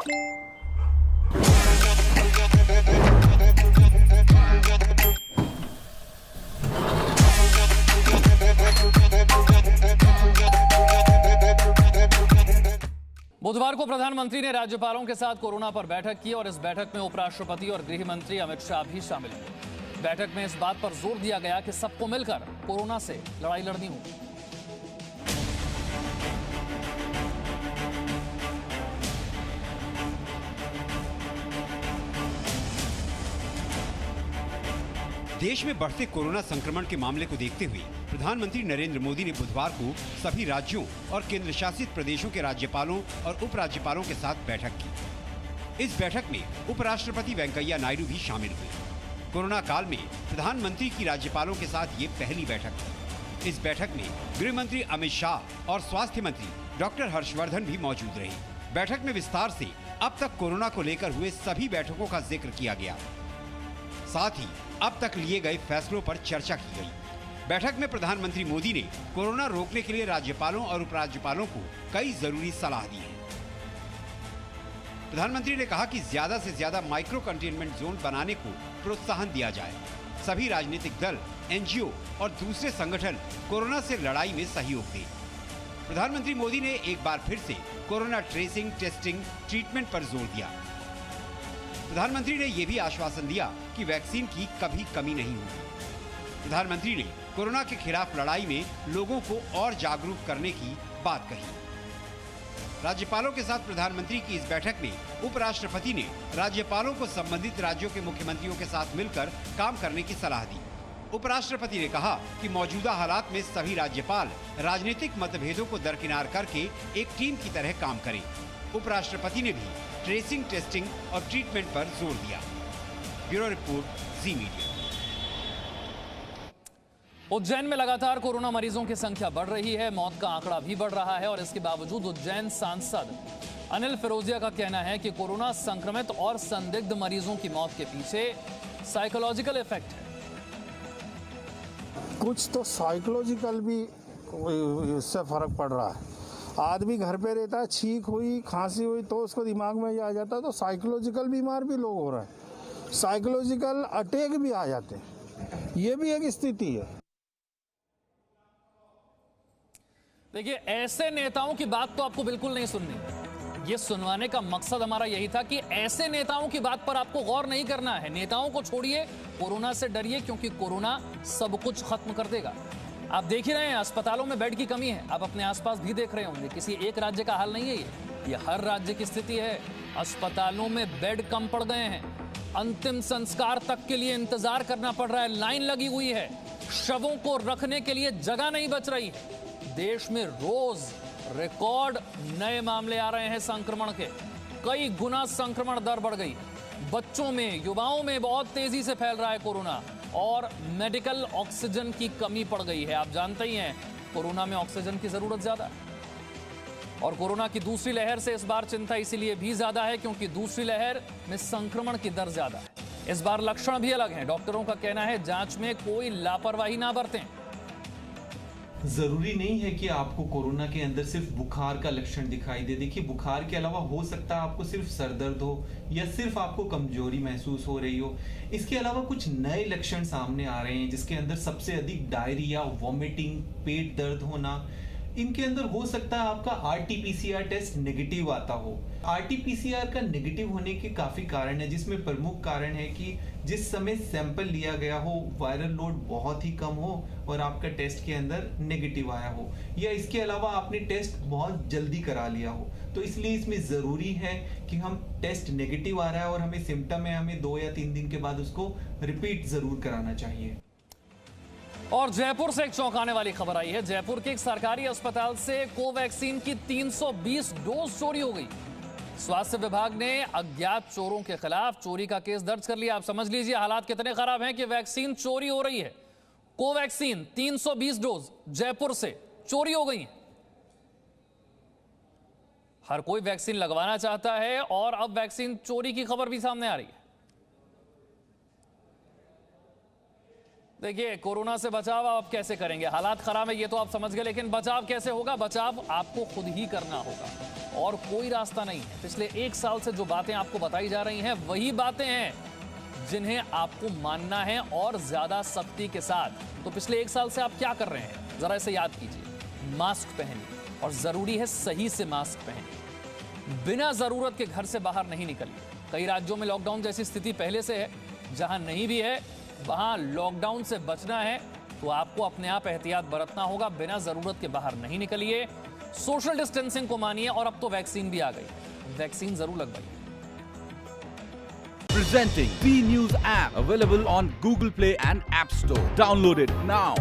बुधवार को प्रधानमंत्री ने राज्यपालों के साथ कोरोना पर बैठक की और इस बैठक में उपराष्ट्रपति और गृह मंत्री अमित शाह भी शामिल हुए। बैठक में इस बात पर जोर दिया गया कि सबको मिलकर कोरोना से लड़ाई लड़नी होगी। देश में बढ़ते कोरोना संक्रमण के मामले को देखते हुए प्रधानमंत्री नरेंद्र मोदी ने बुधवार को सभी राज्यों और केंद्र शासित प्रदेशों के राज्यपालों और उपराज्यपालों के साथ बैठक की। इस बैठक में उपराष्ट्रपति वेंकैया नायडू भी शामिल हुए। कोरोना काल में प्रधानमंत्री की राज्यपालों के साथ ये पहली बैठक थी। इस बैठक में गृह मंत्री अमित शाह और स्वास्थ्य मंत्री डॉक्टर हर्षवर्धन भी मौजूद रहे। बैठक में विस्तार से अब तक कोरोना को लेकर हुए सभी बैठकों का जिक्र किया गया। साथ ही अब तक लिए गए फैसलों पर चर्चा की गई। बैठक में प्रधानमंत्री मोदी ने कोरोना रोकने के लिए राज्यपालों और उपराज्यपालों को कई जरूरी सलाह दी है। प्रधानमंत्री ने कहा कि ज्यादा से ज्यादा माइक्रो कंटेनमेंट जोन बनाने को प्रोत्साहन दिया जाए। सभी राजनीतिक दल, एनजीओ और दूसरे संगठन कोरोना से लड़ाई में सहयोग दें। प्रधानमंत्री मोदी ने एक बार फिर से कोरोना ट्रेसिंग, टेस्टिंग, ट्रीटमेंट पर जोर दिया। प्रधानमंत्री ने यह भी आश्वासन दिया कि वैक्सीन की कभी कमी नहीं होगी। प्रधानमंत्री ने कोरोना के खिलाफ लड़ाई में लोगों को और जागरूक करने की बात कही। राज्यपालों के साथ प्रधानमंत्री की इस बैठक में उपराष्ट्रपति ने राज्यपालों को संबंधित राज्यों के मुख्यमंत्रियों के साथ मिलकर काम करने की सलाह दी। उपराष्ट्रपति ने कहा कि मौजूदा हालात में सभी राज्यपाल राजनीतिक मतभेदों को दरकिनार करके एक टीम की तरह काम करें। उपराष्ट्रपति ने भी ट्रेसिंग, टेस्टिंग और ट्रीटमेंट पर जोर दिया। ब्यूरो रिपोर्ट, जी मीडिया। उज्जैन में लगातार कोरोना मरीजों की संख्या बढ़ रही है। मौत का आंकड़ा भी बढ़ रहा है और इसके बावजूद उज्जैन सांसद अनिल फिरोजिया का कहना है कि कोरोना संक्रमित और संदिग्ध मरीजों की मौत के पीछे साइकोलॉजिकल इफेक्ट है। कुछ तो साइकोलॉजिकल भी इससे फर्क पड़ रहा है। आदमी घर पे रहता है, छींक हुई, खांसी हुई तो उसको दिमाग में ये आ जाता है, तो साइकोलॉजिकल बीमार भी लोग हो रहे हैं। साइकोलॉजिकल अटैक भी आ जाते हैं। ये भी एक स्थिति है। देखिए, ऐसे नेताओं की बात तो आपको बिल्कुल नहीं सुननी। ये सुनवाने का मकसद हमारा यही था कि ऐसे नेताओं की बात पर आपको गौर नहीं करना है। नेताओं को छोड़िए, कोरोना से डरिए, क्योंकि कोरोना सब कुछ खत्म कर देगा। आप देख ही रहे हैं, अस्पतालों में बेड की कमी है। आप अपने आसपास भी देख रहे होंगे। किसी एक राज्य का हाल नहीं है ये हर राज्य की स्थिति है। अस्पतालों में बेड कम पड़ गए हैं। अंतिम संस्कार तक के लिए इंतजार करना पड़ रहा है। लाइन लगी हुई है। शवों को रखने के लिए जगह नहीं बच रही है। देश में रोज रिकॉर्ड नए मामले आ रहे हैं संक्रमण के। कई गुना संक्रमण दर बढ़ गई। बच्चों में, युवाओं में बहुत तेजी से फैल रहा है कोरोना और मेडिकल ऑक्सीजन की कमी पड़ गई है। आप जानते ही हैं, कोरोना में ऑक्सीजन की जरूरत ज्यादा है और कोरोना की दूसरी लहर से इस बार चिंता इसीलिए भी ज्यादा है क्योंकि दूसरी लहर में संक्रमण की दर ज्यादा है। इस बार लक्षण भी अलग हैं। डॉक्टरों का कहना है जांच में कोई लापरवाही ना बरतें। जरूरी नहीं है कि आपको कोरोना के अंदर सिर्फ बुखार का लक्षण दिखाई दे। देखिए, बुखार के अलावा हो सकता है आपको सिर्फ सर दर्द हो या सिर्फ आपको कमजोरी महसूस हो रही हो। इसके अलावा कुछ नए लक्षण सामने आ रहे हैं जिसके अंदर सबसे अधिक डायरिया, वॉमिटिंग, पेट दर्द होना। इनके अंदर हो सकता है आपका आरटीपीसीआर टेस्ट नेगेटिव आता हो। आरटीपीसीआर का नेगेटिव होने के काफी कारण है, जिसमें प्रमुख कारण है कि जिस समय सैंपल लिया गया हो वायरल लोड बहुत ही कम हो और आपका टेस्ट के अंदर नेगेटिव आया हो, या इसके अलावा आपने टेस्ट बहुत जल्दी करा लिया हो। तो इसलिए इसमें जरूरी है कि हम टेस्ट नेगेटिव आ रहा है और हमें सिम्टम है, हमें 2 या 3 दिन के बाद उसको रिपीट जरूर कराना चाहिए। और जयपुर से एक चौंकाने वाली खबर आई है। जयपुर के एक सरकारी अस्पताल से कोवैक्सीन की 320 डोज चोरी हो गई। स्वास्थ्य विभाग ने अज्ञात चोरों के खिलाफ चोरी का केस दर्ज कर लिया। आप समझ लीजिए हालात कितने खराब हैं कि वैक्सीन चोरी हो रही है। कोवैक्सीन 320 डोज जयपुर से चोरी हो गई है। हर कोई वैक्सीन लगवाना चाहता है और अब वैक्सीन चोरी की खबर भी सामने आ रही है। देखिए, कोरोना से बचाव आप कैसे करेंगे? हालात खराब है ये तो आप समझ गए, लेकिन बचाव कैसे होगा? बचाव आपको खुद ही करना होगा और कोई रास्ता नहीं है। पिछले 1 साल से जो बातें आपको बताई जा रही हैं वही बातें हैं जिन्हें आपको मानना है और ज्यादा सख्ती के साथ। तो पिछले 1 साल से आप क्या कर रहे हैं, जरा इसे याद कीजिए। मास्क पहनिए और जरूरी है सही से मास्क पहनिए। बिना जरूरत के घर से बाहर नहीं निकलिए। कई राज्यों में लॉकडाउन जैसी स्थिति पहले से है, जहां नहीं भी है वहां लॉकडाउन से बचना है तो आपको अपने आप एहतियात बरतना होगा। बिना जरूरत के बाहर नहीं निकलिए, सोशल डिस्टेंसिंग को मानिए और अब तो वैक्सीन भी आ गई, वैक्सीन जरूर लगवाइए। Presenting B News app available on Google Play and App Store. Download it now.